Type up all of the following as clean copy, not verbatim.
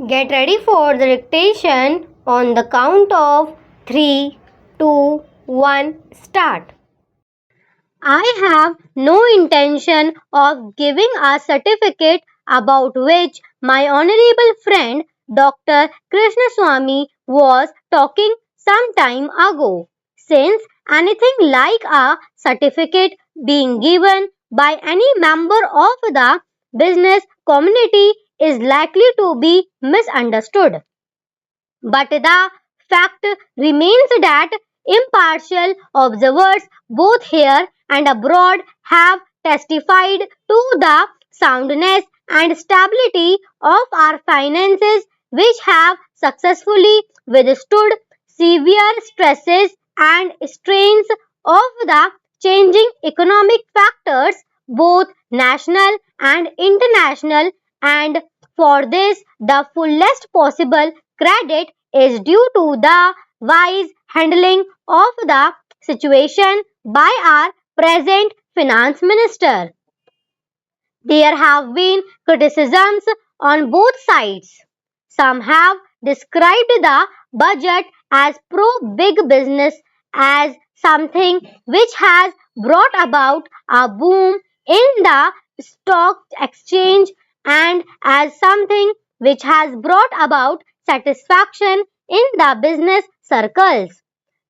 Get ready for the dictation on the count of 3, 2, 1, start. I have no intention of giving a certificate about which my honorable friend Dr. Krishnaswamy was talking some time ago, since anything like a certificate being given by any member of the business community is likely to be misunderstood. But the fact remains that impartial observers both here and abroad have testified to the soundness and stability of our finances, which have successfully withstood severe stresses and strains of the changing economic factors, both national and international, and for this the fullest possible credit is due to the wise handling of the situation by our present finance minister. There have been criticisms on both sides. Some have described the budget as pro big business, as something which has brought about a boom in the stock exchange, and as something which has brought about satisfaction in the business circles.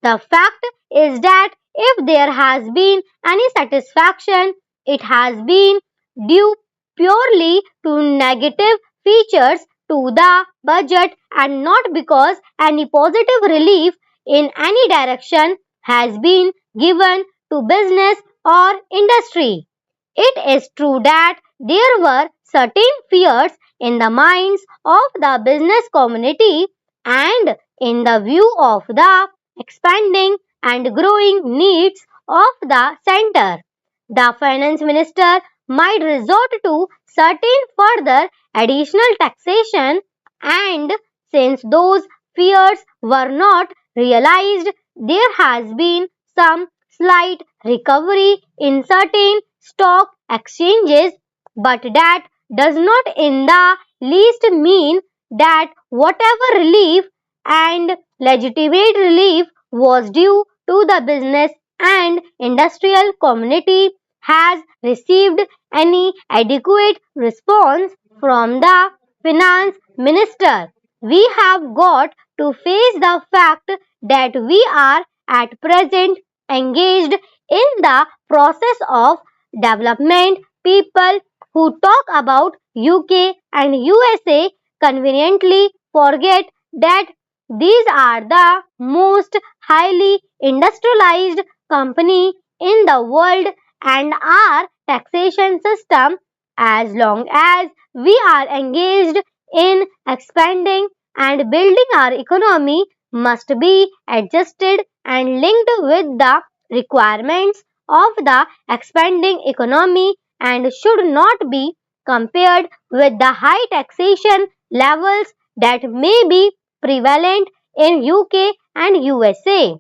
The fact is that if there has been any satisfaction, it has been due purely to negative features to the budget, and not because any positive relief in any direction has been given to business or industry. It is true that there were certain fears in the minds of the business community, and in the view of the expanding and growing needs of the center, the finance minister might resort to certain further additional taxation, and since those fears were not realized, there has been some slight recovery in certain stock exchanges, but that does not in the least mean that whatever relief and legitimate relief was due to the business and industrial community has received any adequate response from the finance minister. We have got to face the fact that we are at present engaged in the process of development. People who talk about UK and USA conveniently forget that these are the most highly industrialized company in the world, and our taxation system, as long as we are engaged in expanding and building our economy, must be adjusted and linked with the requirements of the expanding economy, and should not be compared with the high taxation levels that may be prevalent in UK and USA.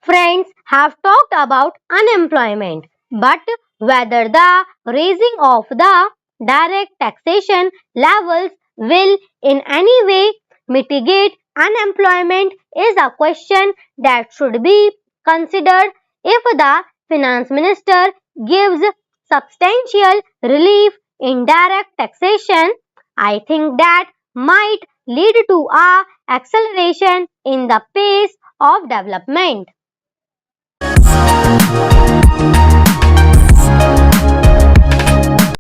Friends have talked about unemployment, but whether the raising of the direct taxation levels will in any way mitigate unemployment is a question that should be considered. If the finance minister gives substantial relief in direct taxation, I think that might lead to a acceleration in the pace of development.